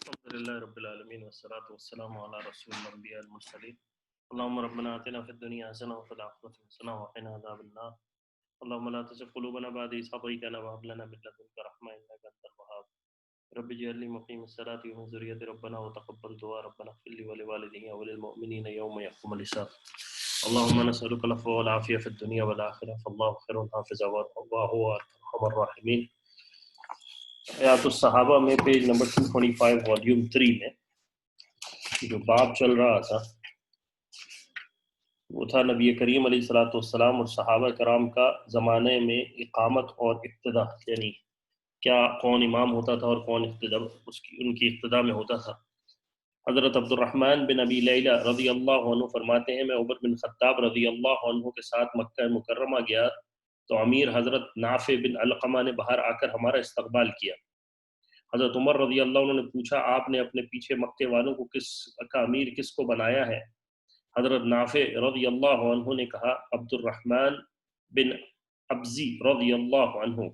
الحمدللہ رب العالمین والصلاة والسلام علی رسول الانبیاء المرسلین اللهم ربنا آتنا في الدنيا حسنة وفي الآخرة حسنة وقنا عذاب النار اللهم لا تزغ قلوبنا بعد إذ هديتنا وهب لنا من لدنك رحمة إنك أنت الوهاب رب اجعلني مقيم الصلاة ومن ذريتي ربنا وتقبل دعاء ربنا اغفر لي ولوالدي وللمؤمنين يوم يقوم الحساب اللهم نسألك العفو والعافية في الدنيا والآخرة فالله خير حافظا وهو أرحم الراحمين۔ حیات الصحابہ میں پیج نمبر 225 والیوم 3 میں جو باب چل رہا تھا وہ تھا نبی کریم علیہ الصلوۃ والسلام اور صحابہ کرام کا زمانے میں اقامت اور اقتدا، یعنی کیا کون امام ہوتا تھا اور کون اقتدا ان کی اقتدا میں ہوتا تھا۔ حضرت عبد الرحمن بن ابی لیلہ رضی اللہ عنہ فرماتے ہیں میں عمر بن خطاب رضی اللہ عنہ کے ساتھ مکہ مکرمہ گیا تو امیر حضرت نافع بن علقمہ نے باہر آ کر ہمارا استقبال کیا۔ حضرت عمر رضی اللہ عنہ نے پوچھا آپ نے اپنے پیچھے مکے والوں کو کا امیر کس کو بنایا ہے؟ حضرت نافع رضی اللہ عنہ نے کہا عبد الرحمن بن ابزی رضی اللہ عنہ۔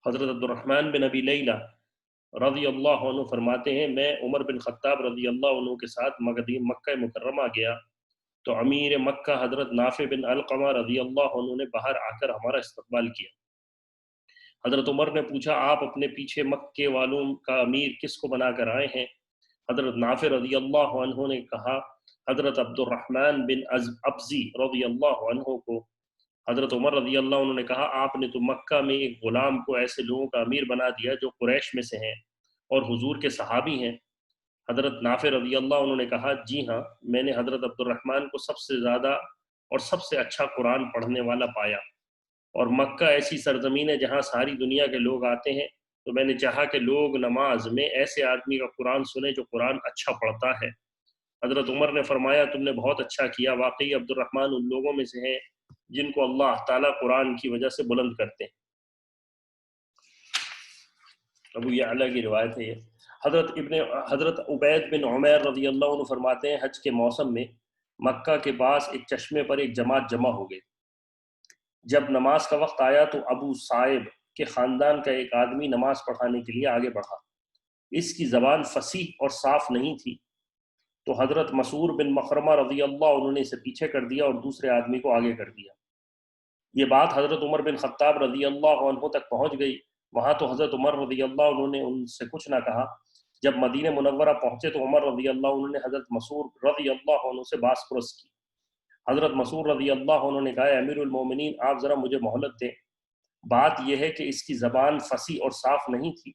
حضرت عبد الرحمن بن ابی لیلہ رضی اللہ عنہ فرماتے ہیں میں عمر بن خطاب رضی اللہ عنہ کے ساتھ مکہ مکرمہ گیا تو امیر مکہ حضرت نافع بن علقمہ رضی اللہ عنہ نے باہر آ کر ہمارا استقبال کیا۔ حضرت عمر نے پوچھا آپ اپنے پیچھے مکے والوں کا امیر کس کو بنا کر آئے ہیں؟ حضرت نافع رضی اللہ عنہ نے کہا حضرت عبد الرحمن بن ابزی رضی اللہ عنہ کو۔ حضرت عمر رضی اللہ عنہ نے کہا آپ نے تو مکہ میں ایک غلام کو ایسے لوگوں کا امیر بنا دیا جو قریش میں سے ہیں اور حضور کے صحابی ہیں۔ حضرت نافع رضی اللہ عنہ نے کہا جی ہاں، میں نے حضرت عبد الرحمن کو سب سے زیادہ اور سب سے اچھا قرآن پڑھنے والا پایا، اور مکہ ایسی سرزمین ہے جہاں ساری دنیا کے لوگ آتے ہیں، تو میں نے چاہا کہ لوگ نماز میں ایسے آدمی کا قرآن سنیں جو قرآن اچھا پڑھتا ہے۔ حضرت عمر نے فرمایا تم نے بہت اچھا کیا، واقعی عبد الرحمن ان لوگوں میں سے ہیں جن کو اللہ تعالیٰ قرآن کی وجہ سے بلند کرتے ہیں۔ ابو یعلا کی روایت ہے یہ۔ حضرت عبید بن عمیر رضی اللہ عنہ فرماتے ہیں حج کے موسم میں مکہ کے پاس ایک چشمے پر ایک جماعت جمع ہو گئی۔ جب نماز کا وقت آیا تو ابو صائب کے خاندان کا ایک آدمی نماز پڑھانے کے لیے آگے بڑھا۔ اس کی زبان فصیح اور صاف نہیں تھی، تو حضرت مسعور بن مخرمہ رضی اللہ عنہ نے اسے پیچھے کر دیا اور دوسرے آدمی کو آگے کر دیا۔ یہ بات حضرت عمر بن خطاب رضی اللہ عنہ تک پہنچ گئی۔ وہاں تو حضرت عمر رضی اللہ عنہ نے ان سے کچھ نہ کہا۔ جب مدینہ منورہ پہنچے تو عمر رضی اللہ عنہ نے حضرت مسعور رضی اللہ عنہ سے باس پرس کی۔ حضرت مسعود رضی اللہ عنہ نے کہا امیر المومنین آپ ذرا مجھے مہلت دیں، بات یہ ہے کہ اس کی زبان فصیح اور صاف نہیں تھی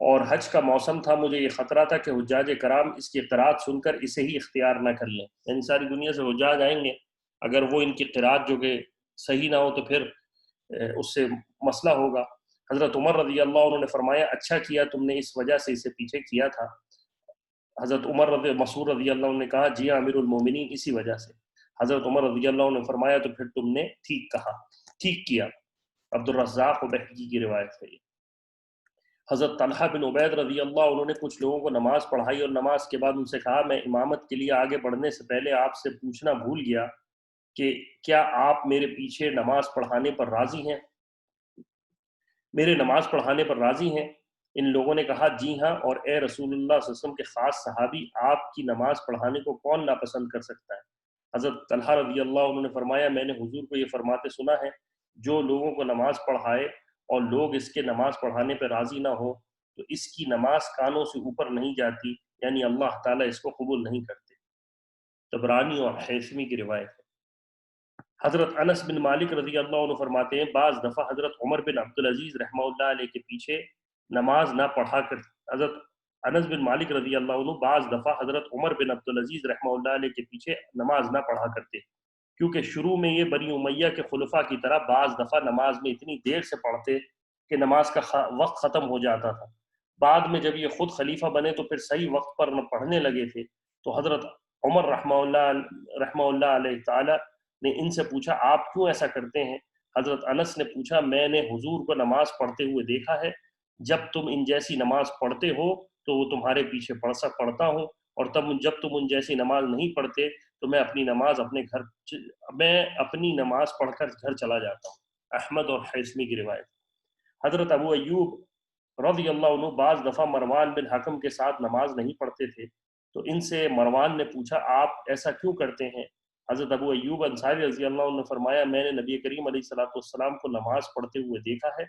اور حج کا موسم تھا، مجھے یہ خطرہ تھا کہ حجاج کرام اس کی قرات سن کر اسے ہی اختیار نہ کر لیں، یعنی ساری دنیا سے حجاج آئیں گے، اگر وہ ان کی قرات جو کہ صحیح نہ ہو تو پھر اس سے مسئلہ ہوگا۔ حضرت عمر رضی اللہ عنہ نے فرمایا اچھا کیا تم نے اس وجہ سے اسے پیچھے کیا تھا۔ حضرت مسعود رضی اللہ عنہ نے کہا جی امیر المومنین اسی وجہ سے۔ حضرت عمر رضی اللہ عنہ نے فرمایا تو پھر تم نے ٹھیک کہا، ٹھیک کیا۔ عبد الرزاق و بہقی کی روایت ہے۔ حضرت طلحہ بن عبید رضی اللہ عنہ نے کچھ لوگوں کو نماز پڑھائی اور نماز کے بعد ان سے کہا میں امامت کے لیے آگے بڑھنے سے پہلے آپ سے پوچھنا بھول گیا کہ کیا آپ میرے پیچھے نماز پڑھانے پر راضی ہیں؟ میرے نماز پڑھانے پر راضی ہیں؟ ان لوگوں نے کہا جی ہاں، اور اے رسول اللہ صلی اللہ علیہ وسلم کے خاص صحابی آپ کی نماز پڑھانے کو کون ناپسند کر سکتا ہے؟ حضرت طلحہ رضی اللہ عنہ نے فرمایا میں نے حضور کو یہ فرماتے سنا ہے جو لوگوں کو نماز پڑھائے اور لوگ اس کے نماز پڑھانے پہ راضی نہ ہو تو اس کی نماز کانوں سے اوپر نہیں جاتی، یعنی اللہ تعالیٰ اس کو قبول نہیں کرتے۔ طبرانی اور حیثمی کی روایت ہے۔ حضرت انس بن مالک رضی اللہ عنہ فرماتے ہیں بعض دفعہ حضرت عمر بن عبدالعزیز رحمہ اللہ علیہ کے پیچھے نماز نہ پڑھا کر حضرت انس بن مالک رضی اللہ عنہ بعض دفعہ حضرت عمر بن عبدالعزیز رحمہ اللہ علیہ کے پیچھے نماز نہ پڑھا کرتے، کیونکہ شروع میں یہ بنی امیہ کے خلفاء کی طرح بعض دفعہ نماز میں اتنی دیر سے پڑھتے کہ نماز کا وقت ختم ہو جاتا تھا۔ بعد میں جب یہ خود خلیفہ بنے تو پھر صحیح وقت پر نہ پڑھنے لگے تھے، تو حضرت عمر رحمہ اللہ علیہ تعالی نے ان سے پوچھا آپ کیوں ایسا کرتے ہیں؟ حضرت انس نے پوچھا میں نے حضور کو نماز پڑھتے ہوئے دیکھا ہے، جب تم ان جیسی نماز پڑھتے ہو تو وہ تمہارے پیچھے پڑھتا ہوں، اور جب تم ان جیسی نماز نہیں پڑھتے تو میں اپنی نماز پڑھ کر گھر چلا جاتا ہوں۔ احمد اور حیثمی کی روایت۔ حضرت ابو ایوب رضی اللہ عنہ بعض دفعہ مروان بن حکم کے ساتھ نماز نہیں پڑھتے تھے، تو ان سے مروان نے پوچھا آپ ایسا کیوں کرتے ہیں؟ حضرت ابو ایوب انصاری رضی اللہ عنہ نے فرمایا میں نے نبی کریم علیہ الصلوۃ والسلام کو نماز پڑھتے ہوئے دیکھا ہے،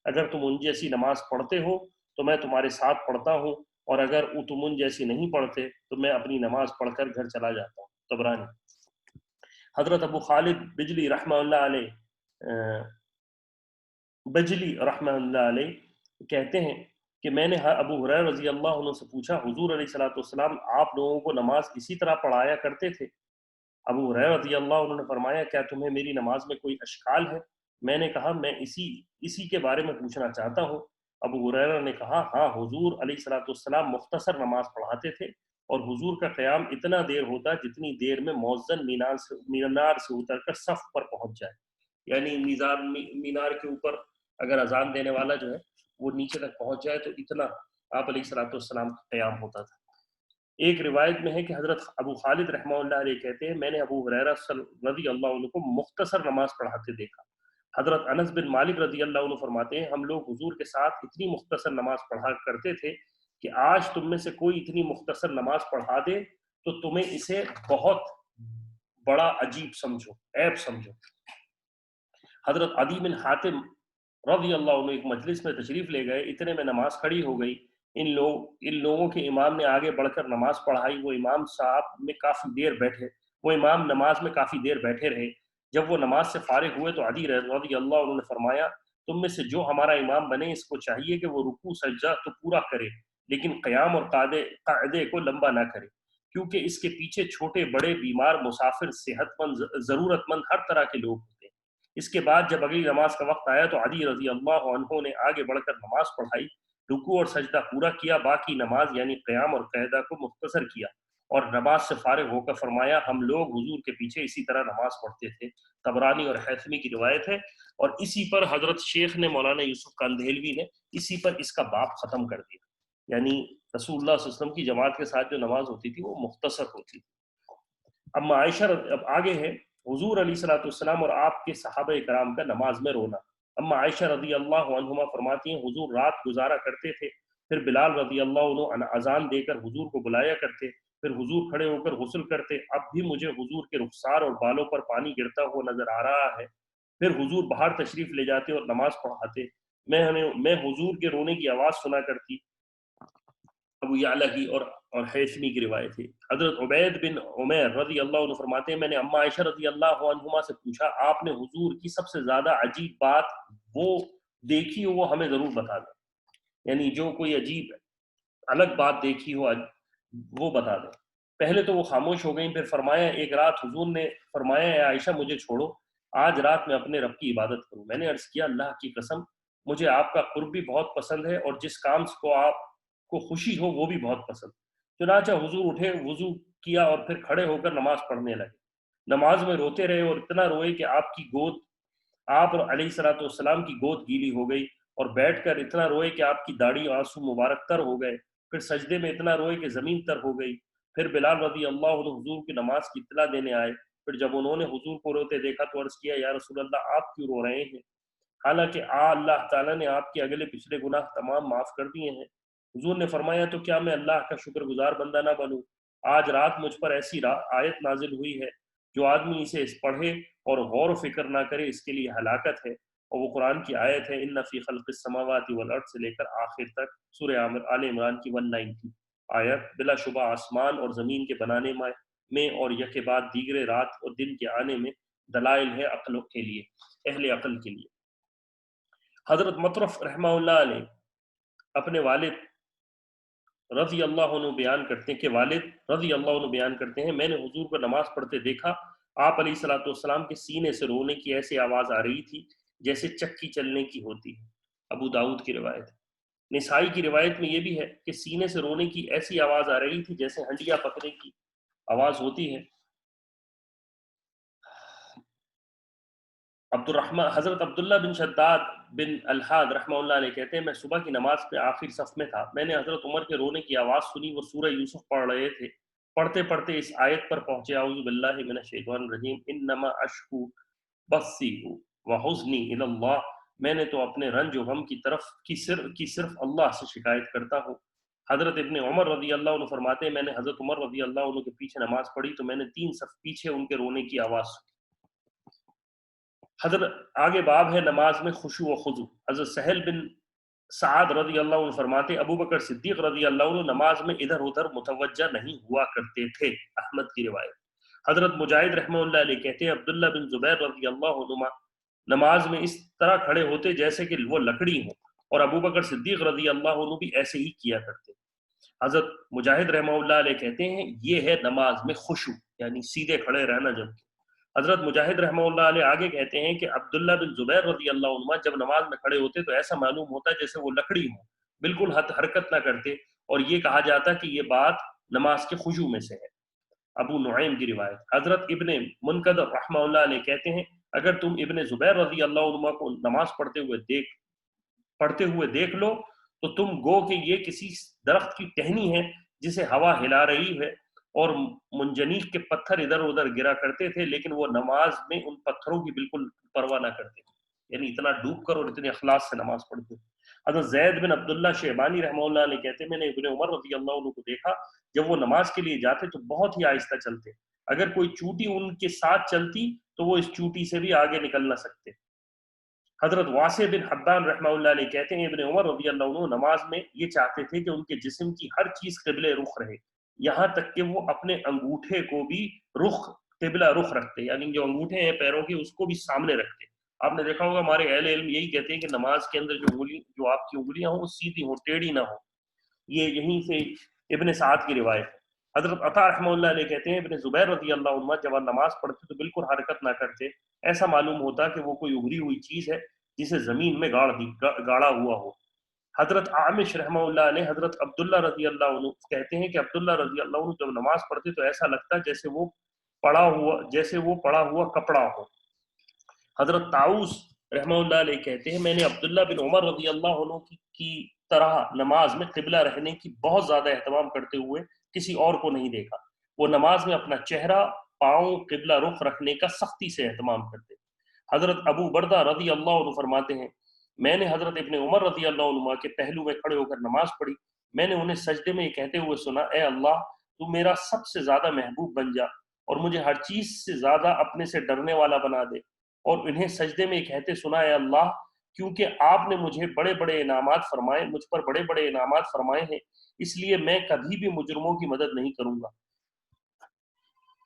اگر تم ان جیسی نماز پڑھتے ہو تو میں تمہارے ساتھ پڑھتا ہوں، اور اگر تم ان جیسی نہیں پڑھتے تو میں اپنی نماز پڑھ کر گھر چلا جاتا ہوں۔ طبرانی۔ حضرت ابو خالد بجلی رحمہ اللہ علیہ بجلی رحمہ اللہ علیہ کہتے ہیں کہ میں نے ابو ہریرہ رضی اللہ عنہ سے پوچھا حضور علیہ الصلوۃ والسلام آپ لوگوں کو نماز اسی طرح پڑھایا کرتے تھے؟ ابو ہریرہ رضی اللہ عنہ نے فرمایا کیا تمہیں میری نماز میں کوئی اشکال ہے؟ میں نے کہا میں اسی کے بارے میں پوچھنا چاہتا ہوں۔ ابو ہریرہ نے کہا ہاں حضور علیہ الصلوۃ والسلام مختصر نماز پڑھاتے تھے، اور حضور کا قیام اتنا دیر ہوتا جتنی دیر میں مؤذن مینار سے اتر کر صف پر پہنچ جائے، یعنی مینار کے اوپر اگر اذان دینے والا جو ہے وہ نیچے تک پہنچ جائے تو اتنا آپ علیہ الصلوۃ والسلام کا قیام ہوتا تھا۔ ایک روایت میں ہے کہ حضرت ابو خالد رحمہ اللہ علیہ کہتے ہیں میں نے ابو ہریرہ رضی اللہ عنہ کو مختصر نماز پڑھاتے دیکھا۔ حضرت انس بن مالک رضی اللہ عنہ فرماتے ہیں ہم لوگ حضور کے ساتھ اتنی مختصر نماز پڑھا کرتے تھے کہ آج تم میں سے کوئی اتنی مختصر نماز پڑھا دے تو تمہیں اسے بہت بڑا عجیب سمجھو، عیب سمجھو۔ حضرت عدی بن حاتم رضی اللہ عنہ ایک مجلس میں تشریف لے گئے، اتنے میں نماز کھڑی ہو گئی، ان لوگوں کے امام نے آگے بڑھ کر نماز پڑھائی، وہ امام نماز میں کافی دیر بیٹھے رہے۔ جب وہ نماز سے فارغ ہوئے تو عدی رضی اللہ عنہ نے فرمایا تم میں سے جو ہمارا امام بنے اس کو چاہیے کہ وہ رکوع سجدہ تو پورا کرے لیکن قیام اور قاعدے کو لمبا نہ کرے، کیونکہ اس کے پیچھے چھوٹے بڑے، بیمار، مسافر، صحت مند، ضرورت مند، ہر طرح کے لوگ ہوتے ہیں۔ اس کے بعد جب اگلی نماز کا وقت آیا تو علی رضی اللہ عنہ نے آگے بڑھ کر نماز پڑھائی، رکوع اور سجدہ پورا کیا، باقی نماز یعنی قیام اور قاعدہ کو مختصر کیا، اور نماز سے فارغ ہو کر فرمایا ہم لوگ حضور کے پیچھے اسی طرح نماز پڑھتے تھے۔ طبرانی اور حیثمی کی روایت ہے، اور اسی پر حضرت شیخ نے مولانا یوسف کاندھیلوی نے اسی پر اس کا باب ختم کر دیا، یعنی رسول اللہ صلی اللہ علیہ وسلم کی جماعت کے ساتھ جو نماز ہوتی تھی وہ مختصر ہوتی تھی۔ اما عائشہ اب آگے ہے حضور علیہ الصلوۃ والسلام اور آپ کے صحابہ کرام کا نماز میں رونا۔ اما عائشہ رضی اللہ عنہما فرماتی ہیں حضور رات گزارا کرتے تھے، پھر بلال رضی اللہ عنہ اذان دے کر حضور کو بلایا کرتے، پھر حضور کھڑے ہو کر غسل کرتے، اب بھی مجھے حضور کے رخسار اور بالوں پر پانی گرتا ہوا نظر آ رہا ہے، پھر حضور باہر تشریف لے جاتے اور نماز پڑھاتے، میں حضور کے رونے کی آواز سنا کرتی۔ ابو یعلا کی اور حیثمی کی روایت ہے۔ حضرت عبید بن عمیر رضی اللہ عنہ فرماتے ہیں میں نے اما عائشہ رضی اللہ عنہما سے پوچھا آپ نے حضور کی سب سے زیادہ عجیب بات وہ دیکھی ہو وہ ہمیں ضرور بتا دیں، یعنی جو کوئی عجیب الگ بات دیکھی ہو وہ بتا دیں۔ پہلے تو وہ خاموش ہو گئیں، پھر فرمایا ایک رات حضور نے فرمایا اے عائشہ مجھے چھوڑو، آج رات میں اپنے رب کی عبادت کروں۔ میں نے عرض کیا اللہ کی قسم مجھے آپ کا قرب بھی بہت پسند ہے، اور جس کام کو آپ کو خوشی ہو وہ بھی بہت پسند۔ چنانچہ حضور اٹھے، وضو کیا اور پھر کھڑے ہو کر نماز پڑھنے لگے۔ نماز میں روتے رہے اور اتنا روئے کہ آپ علیہ الصلوۃ والسلام کی گود گیلی ہو گئی، اور بیٹھ کر اتنا روئے کہ آپ کی داڑھی آنسو مبارک تر ہو گئے، پھر سجدے میں اتنا روئے کہ زمین تر ہو گئی۔ پھر بلال رضی اللہ عنہ حضور کی نماز کی اطلاع دینے آئے، پھر جب انہوں نے حضور کو روتے دیکھا تو عرض کیا یا رسول اللہ آپ کیوں رو رہے ہیں؟ حالانکہ اللہ تعالیٰ نے آپ کے اگلے پچھلے گناہ تمام معاف کر دیے ہیں۔ حضور نے فرمایا تو کیا میں اللہ کا شکر گزار بندہ نہ بنوں؟ آج رات مجھ پر ایسی آیت نازل ہوئی ہے جو آدمی اسے پڑھے اور غور و فکر نہ کرے اس کے لیے ہلاکت ہے، اور وہ قرآن کی آیت ہے ان فی خلق السماوات والارض سے لے کر آخر تک، سورہ آل عمران کی 190 آیت۔ بلا شبہ آسمان اور زمین کے بنانے میں اور یکے بعد دیگرے رات اور دن کے آنے میں دلائل ہے عقلوں کے لیے، اہل عقل کے لیے۔ حضرت مطرف رحمہ اللہ علیہ اپنے والد رضی اللہ عنہ بیان کرتے ہیں میں نے حضور کو نماز پڑھتے دیکھا، آپ علیہ الصلوۃ والسلام کے سینے سے رونے کی ایسی آواز آ رہی تھی جیسے چکی چلنے کی ہوتی ہے۔ ابو داؤد کی روایت ہے۔ نسائی کی روایت میں یہ بھی ہے کہ سینے سے رونے کی ایسی آواز آ رہی تھی جیسے ہنڈیا پکنے کی آواز ہوتی ہے۔ حضرت عبداللہ بن شداد بن الحاد رحمہ اللہ علیہ کہتے ہیں میں صبح کی نماز پہ آخر صف میں تھا، میں نے حضرت عمر کے رونے کی آواز سنی، وہ سورہ یوسف پڑھ رہے تھے، پڑھتے پڑھتے اس آیت پر پہنچے اعوذ باللہ من الشیطان الرجیم انما اشکو بثی وحزنی الی اللہ میں نے تو اپنے رنج و غم کی صرف اللہ سے شکایت کرتا ہوں۔ حضرت ابن عمر رضی اللہ عنہ فرماتے ہیں میں نے حضرت عمر رضی اللہ عنہ کے پیچھے نماز پڑھی تو میں نے 3 صف پیچھے ان کے رونے کی آواز سنی۔ حضرت آگے باب ہے نماز میں خشوع و خضوع۔ حضرت سہل بن سعد رضی اللہ عنہ فرماتے ابو بکر صدیق رضی اللہ عنہ نماز میں ادھر ادھر متوجہ نہیں ہوا کرتے تھے، احمد کی روایت۔ حضرت مجاہد رحمہ اللہ علیہ کہتے ہیں عبداللہ بن زبیر رضی اللہ عنہ نماز میں اس طرح کھڑے ہوتے جیسے کہ وہ لکڑی ہوں، اور ابو بکر صدیق رضی اللہ عنہ بھی ایسے ہی کیا کرتے۔ حضرت مجاہد رحمہ اللہ علیہ کہتے ہیں یہ ہے نماز میں خشوع، یعنی سیدھے کھڑے رہنا جب۔ حضرت مجاہد رحمہ اللہ علیہ آگے کہتے ہیں کہ عبداللہ بن زبیر رضی اللہ عنہ جب نماز میں کھڑے ہوتے تو ایسا معلوم ہوتا جیسے وہ لکڑی ہوں، بالکل حرکت نہ کرتے، اور یہ کہا جاتا کہ یہ بات نماز کے خشوع میں سے ہے۔ ابو نعیم کی روایت۔ حضرت ابن منقدر رحمہ اللہ علیہ کہتے ہیں اگر تم ابن زبیر رضی اللہ عنہ کو نماز پڑھتے ہوئے دیکھ لو تو تم گو کہ یہ کسی درخت کی ٹہنی ہے جسے ہوا ہلا رہی ہے، اور منجنیق کے پتھر ادھر ادھر گرا کرتے تھے، لیکن وہ نماز میں ان پتھروں کی بالکل پرواہ نہ کرتے، یعنی اتنا ڈوب کر اور اتنے اخلاص سے نماز پڑھتے۔ حضرت زید بن عبداللہ شیبانی رحمہ اللہ علیہ کہتے ہیں میں نے ابن عمر رضی اللہ عنہ کو دیکھا جب وہ نماز کے لیے جاتے تو بہت ہی آہستہ چلتے، اگر کوئی چوٹی ان کے ساتھ چلتی تو وہ اس چوٹی سے بھی آگے نکل نہ سکتے۔ حضرت واسع بن حبان رحمہ اللہ علیہ کہتے ہیں ابن عمر رضی اللہ عنہ نماز میں یہ چاہتے تھے کہ ان کے جسم کی ہر چیز قبلہ رخ رہے، یہاں تک کہ وہ اپنے انگوٹھے کو بھی قبلہ رخ رکھتے، یعنی جو انگوٹھے ہیں پیروں کے اس کو بھی سامنے رکھتے۔ آپ نے دیکھا ہوگا ہمارے اہل علم یہی کہتے ہیں کہ نماز کے اندر جو آپ کی انگلیاں ہوں وہ سیدھی ہوں، ٹیڑھی نہ ہو، یہ یہیں سے ابن سعد کی روایت ہے۔ حضرت عطا رحمہ اللہ علیہ کہتے ہیں ابن زبیر رضی اللہ عنہ جب نماز پڑھتے تو بالکل حرکت نہ کرتے، ایسا معلوم ہوتا کہ وہ کوئی ابھری ہوئی چیز ہے جسے زمین میں گاڑا ہوا ہو۔ حضرت عامش رحمہ اللہ علیہ حضرت عبداللہ رضی اللہ عنہ کہتے ہیں کہ عبداللہ رضی اللہ عنہ جب نماز پڑھتے تو ایسا لگتا جیسے وہ پڑا ہوا کپڑا ہو۔ حضرت طاؤس رحمہ اللہ علیہ کہتے ہیں میں نے عبداللہ بن عمر رضی اللہ عنہ کی طرح نماز میں قبلہ رہنے کی بہت زیادہ اہتمام کرتے ہوئے کسی اور کو نہیں دیکھا، وہ نماز میں اپنا چہرہ پاؤں قبلہ رخ رکھنے کا سختی سے اہتمام کرتے۔ حضرت ابو بردہ رضی اللہ عنہ فرماتے ہیں میں نے حضرت ابن عمر رضی اللہ عنہ کے پہلو میں کھڑے ہو کر نماز پڑھی، میں نے انہیں سجدے میں یہ کہتے ہوئے سنا اے اللہ تو میرا سب سے زیادہ محبوب بن جا اور مجھے ہر چیز سے زیادہ اپنے سے ڈرنے والا بنا دے، اور انہیں سجدے میں یہ کہتے سنا اے اللہ کیونکہ آپ نے مجھ پر بڑے بڑے انعامات فرمائے ہیں، اس لیے میں کبھی بھی مجرموں کی مدد نہیں کروں گا۔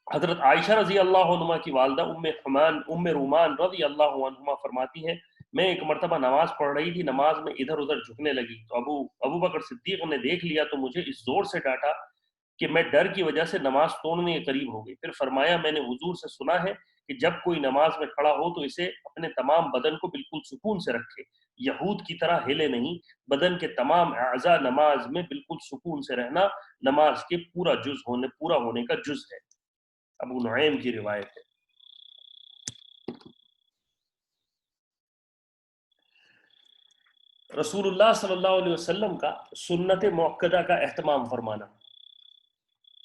حضرت عائشہ رضی اللہ عنہ کی والدہ ام رومان رضی اللہ عنہ فرماتی ہے میں ایک مرتبہ نماز پڑھ رہی تھی، نماز میں ادھر ادھر جھکنے لگی تو ابو بکر صدیق نے دیکھ لیا تو مجھے اس زور سے ڈانٹا کہ میں ڈر کی وجہ سے نماز توڑنے کے قریب ہو گئی۔ پھر فرمایا میں نے حضور سے سنا ہے کہ جب کوئی نماز میں کھڑا ہو تو اسے اپنے تمام بدن کو بالکل سکون سے رکھے، یہود کی طرح ہلے نہیں، بدن کے تمام اعضاء نماز میں بالکل سکون سے رہنا نماز کے پورا ہونے کا جز ہے۔ ابو نعیم کی روایت ہے۔ رسول اللہ صلی اللہ علیہ وسلم کا سنت موقدہ کا اہتمام فرمانا۔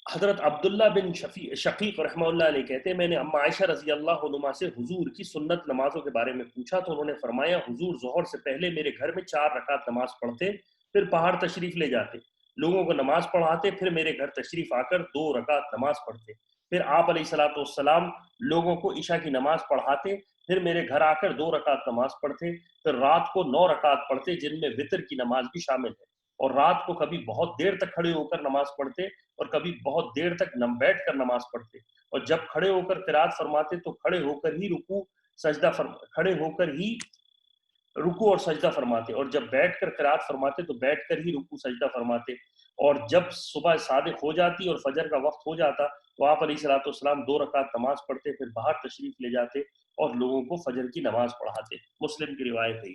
حضرت عبداللہ بن شقیق رحمہ اللہ علیہ کہتے ہیں میں نے اما عائشہ رضی اللہ عنہا سے حضور کی سنت نمازوں کے بارے میں پوچھا تو انہوں نے فرمایا حضور ظہر سے پہلے میرے گھر میں 4 رکعت نماز پڑھتے، پھر پہاڑ تشریف لے جاتے، لوگوں کو نماز پڑھاتے، پھر میرے گھر تشریف آ کر 2 رکعت نماز پڑھتے، پھر آپ علیہ الصلوۃ والسلام لوگوں کو عشاء کی نماز پڑھاتے، پھر میرے گھر آ کر 2 رکعت نماز پڑھتے، پھر رات کو 9 رکعت پڑھتے جن میں وتر کی نماز بھی شامل ہے، اور رات کو کبھی بہت دیر تک کھڑے ہو کر نماز پڑھتے اور کبھی بہت دیر تک بیٹھ کر نماز پڑھتے، اور جب کھڑے ہو کر قرات فرماتے تو کھڑے ہو کر ہی رکوع اور سجدہ فرماتے، اور جب بیٹھ کر قرات فرماتے تو بیٹھ کر ہی رکوع سجدہ فرماتے، اور جب صبح صادق ہو جاتی اور فجر کا وقت ہو جاتا تو آپ علیہ الصلوۃ والسلام 2 رکعت نماز پڑھتے، پھر باہر تشریف لے جاتے اور لوگوں کو فجر کی نماز پڑھاتے۔ مسلم کی روایت ہے،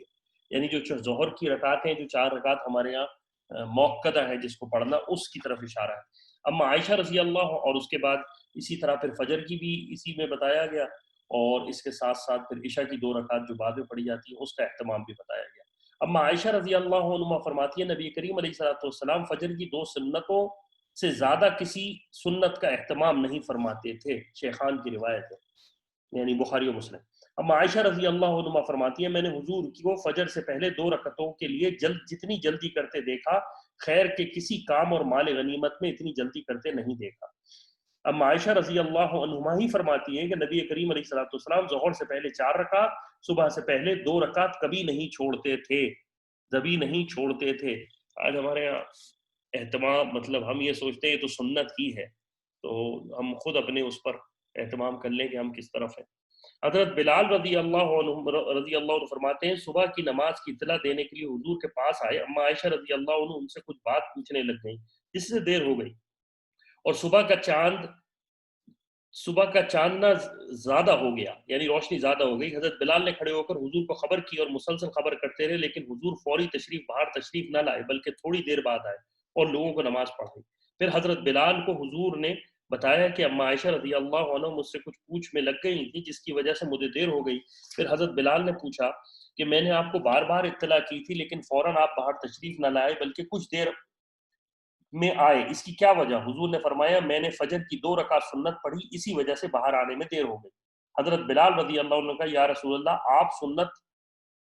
یعنی جو ظہر کی رکعتیں جو 4 رکعت ہمارے یہاں موقدہ ہے جس کو پڑھنا، اس کی طرف اشارہ ہے۔ اما عائشہ رضی اللہ اور اس کے بعد اسی طرح پھر فجر کی بھی اسی میں بتایا گیا، اور اس کے ساتھ ساتھ پھر عشاء کی 2 رکعت جو بعد میں پڑھی جاتی ہیں اس کا اہتمام بھی بتایا گیا۔ اما عائشہ رضی اللہ عنہ فرماتی ہے نبی کریم علیہ الصلوۃ والسلام فجر کی 2 سنتوں سے زیادہ کسی سنت کا اہتمام نہیں فرماتے تھے، شیخان کی روایت ہے، یعنی بخاری و مسلم۔ اما عائشہ رضی اللہ عنہا فرماتی ہیں میں نے حضور کو فجر سے پہلے 2 رکعتوں کے لیے جتنی جلدی کرتے دیکھا، خیر کے کسی کام اور مال غنیمت میں اتنی جلدی کرتے نہیں دیکھا۔ اما عائشہ رضی اللہ عنہا ہی فرماتی ہیں کہ نبی کریم علیہ الصلوۃ والسلام ظہر سے پہلے 4 رکعت، صبح سے پہلے 2 رکعت کبھی نہیں چھوڑتے تھے، کبھی نہیں چھوڑتے تھے۔ آج ہمارے یہاں اہتمام، مطلب ہم یہ سوچتے ہیں یہ تو سنت ہی ہے، تو ہم خود اپنے اس پر اہتمام کر لیں کہ ہم کس طرف ہیں۔ حضرت بلال رضی اللہ عنہ فرماتے ہیں صبح کی نماز کی اطلاع دینے کے لیے حضور کے پاس آئے، اما عائشہ رضی اللہ عنہ ان سے کچھ بات پوچھنے لگ گئیں جس سے دیر ہو گئی، اور صبح کا چاندنا زیادہ ہو گیا، یعنی روشنی زیادہ ہو گئی۔ حضرت بلال نے کھڑے ہو کر حضور کو خبر کی اور مسلسل خبر کرتے رہے، لیکن حضور فوری باہر تشریف نہ لائے بلکہ تھوڑی دیر بعد آئے اور لوگوں کو نماز پڑھائی۔ پھر حضرت بلال کو حضور نے بتایا کہ اما عائشہ رضی اللہ عنہ مجھ سے کچھ پوچھ میں لگ گئی تھی جس کی وجہ سے مجھے دیر ہو گئی۔ پھر حضرت بلال نے پوچھا کہ میں نے آپ کو بار بار اطلاع کی تھی لیکن فوراً آپ باہر تشریف نہ لائے بلکہ کچھ دیر میں آئے، اس کی کیا وجہ؟ حضور نے فرمایا میں نے فجر کی 2 رکعت سنت پڑھی، اسی وجہ سے باہر آنے میں دیر ہو گئی۔ حضرت بلال رضی اللہ عنہ کا یا رسول اللہ آپ سنت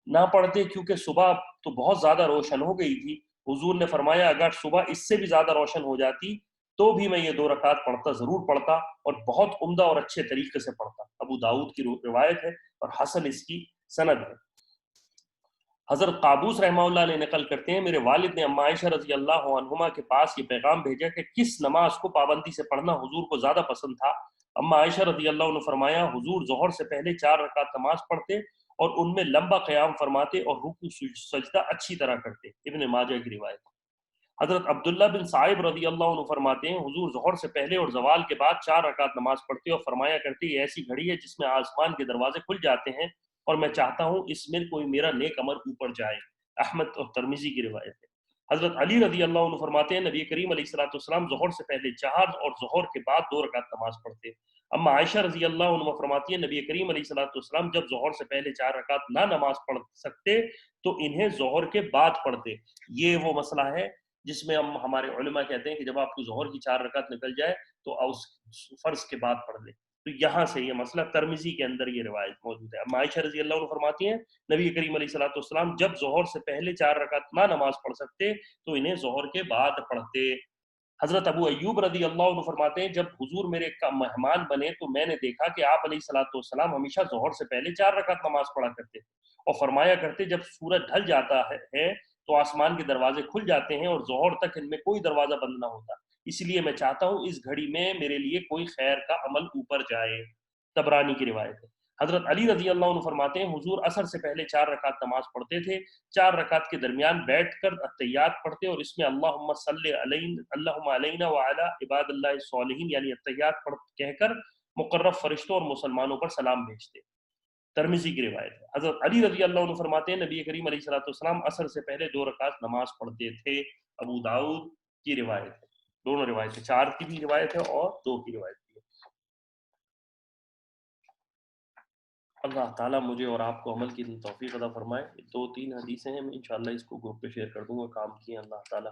نہ پڑھتے کیونکہ صبح تو بہت زیادہ روشن ہو گئی تھی۔ حضور نے فرمایا اگر صبح اس سے بھی زیادہ روشن ہو جاتی تو بھی میں یہ 2 رکعت پڑھتا، ضرور پڑھتا، اور بہت عمدہ اور اچھے طریقے سے پڑھتا۔ ابو داؤد کی روایت ہے اور حسن اس کی سند ہے۔ حضرت قابوس رحمہ اللہ علیہ نقل کرتے ہیں میرے والد نے اما عائشہ رضی اللہ عنہما کے پاس یہ پیغام بھیجا کہ کس نماز کو پابندی سے پڑھنا حضور کو زیادہ پسند تھا۔ اما عائشہ رضی اللہ عنہ فرمایا حضور ظہر سے پہلے 4 رکعت نماز پڑھتے اور ان میں لمبا قیام فرماتے اور رکوع سجدہ اچھی طرح کرتے۔ ابن ماجہ کی روایت۔ حضرت عبداللہ بن صائب رضی اللہ عنہ فرماتے ہیں حضور ظہر سے پہلے اور زوال کے بعد 4 رکعت نماز پڑھتے اور فرمایا کرتے یہ ایسی گھڑی ہے جس میں آسمان کے دروازے کھل جاتے ہیں اور میں چاہتا ہوں اس میں کوئی میرا نیک عمل اوپر جائے۔ احمد اور ترمذی کی روایت ہے۔ حضرت علی رضی اللہ عنہ فرماتے ہیں نبی کریم علیہ الصلوۃ والسلام ظہر سے پہلے 4 اور ظہر کے بعد 2 رکعت نماز پڑھتے۔ اما عائشہ رضی اللہ عنہ فرماتی ہیں نبی کریم علیہ الصلوۃ والسلام جب ظہر سے پہلے 4 رکعت نہ نماز پڑھ سکتے تو انہیں ظہر کے بعد پڑھتے۔ یہ وہ مسئلہ ہے جس میں ہم ہمارے علماء کہتے ہیں کہ جب آپ کو ظہر کی 4 رکعت نکل جائے تو اس فرض کے بعد پڑھ لیں۔ تو یہاں سے یہ مسئلہ ترمذی کے اندر یہ روایت موجود ہے۔ اما عائشہ رضی اللہ عنہ فرماتی ہیں نبی کریم علیہ الصلوۃ والسلام جب ظہر سے پہلے 4 رکعت نہ نماز پڑھ سکتے تو انہیں ظہر کے بعد پڑھتے۔ حضرت ابو ایوب رضی اللہ عنہ فرماتے ہیں جب حضور میرے مہمان بنے تو میں نے دیکھا کہ آپ علیہ الصلوۃ والسلام ہمیشہ ظہر سے پہلے 4 رکعت نماز پڑھا کرتے اور فرمایا کرتے جب سورج ڈھل جاتا ہے تو آسمان کے دروازے کھل جاتے ہیں اور ظہر تک ان میں کوئی دروازہ بند نہ ہوتا، اس لیے میں چاہتا ہوں اس گھڑی میں میرے لیے کوئی خیر کا عمل اوپر جائے۔ طبرانی کی روایت ہے۔ حضرت علی رضی اللہ عنہ فرماتے ہیں حضور عصر سے پہلے 4 رکعت نماز پڑھتے تھے، 4 رکعت کے درمیان بیٹھ کر التحیات پڑھتے اور اس میں اللہم صلی علینا اللہم علینا وعلی عباد اللہ الصالحین یعنی التحیات کہہ کر مقرب فرشتوں اور مسلمانوں پر سلام بھیجتے۔ ترمذی کی روایت ہے۔ حضرت علی رضی اللہ عنہ فرماتے ہیں نبی کریم علیہ الصلوۃ والسلام عصر سے پہلے 2 رکعت نماز پڑھتے تھے۔ ابو داؤد کی روایت ہے، دونوں روایتیں، 4 کی بھی روایت ہے اور 2 کی روایت بھی ہے۔ اللہ تعالیٰ مجھے اور آپ کو عمل کی توفیق عطا فرمائے۔ 2-3 حدیثیں ہیں، میں انشاءاللہ اس کو گروپ پہ شیئر کر دوں گا، کام کی اللہ تعالیٰ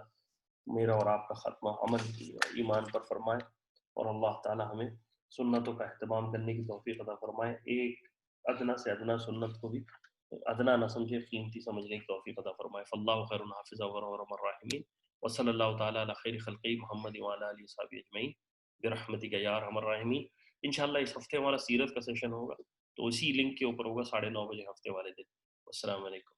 میرا اور آپ کا خاتمہ عمل کی ایمان پر فرمائے، اور اللہ تعالیٰ ہمیں سنتوں کا اہتمام کرنے کی توفیق عطا فرمائے، ایک ادنا سے ادنا سنت کو بھی ادنا نہ سمجھے، قیمتی سمجھنے کی توفیق عطا فرمائے۔ فاللہ خیر حافظ وارحم الراحمین، وصلی اللہ تعالیٰ علی خیر خلقہ محمد وعلی آلہ وصحبہ اجمعین برحمتک یا ارحم الراحمین۔ انشاءاللہ اس ہفتے ہمارا سیرت کا سیشن ہوگا، تو اسی لنک کے اوپر ہوگا 9:30 بجے ہفتے والے دن۔ السلام علیکم۔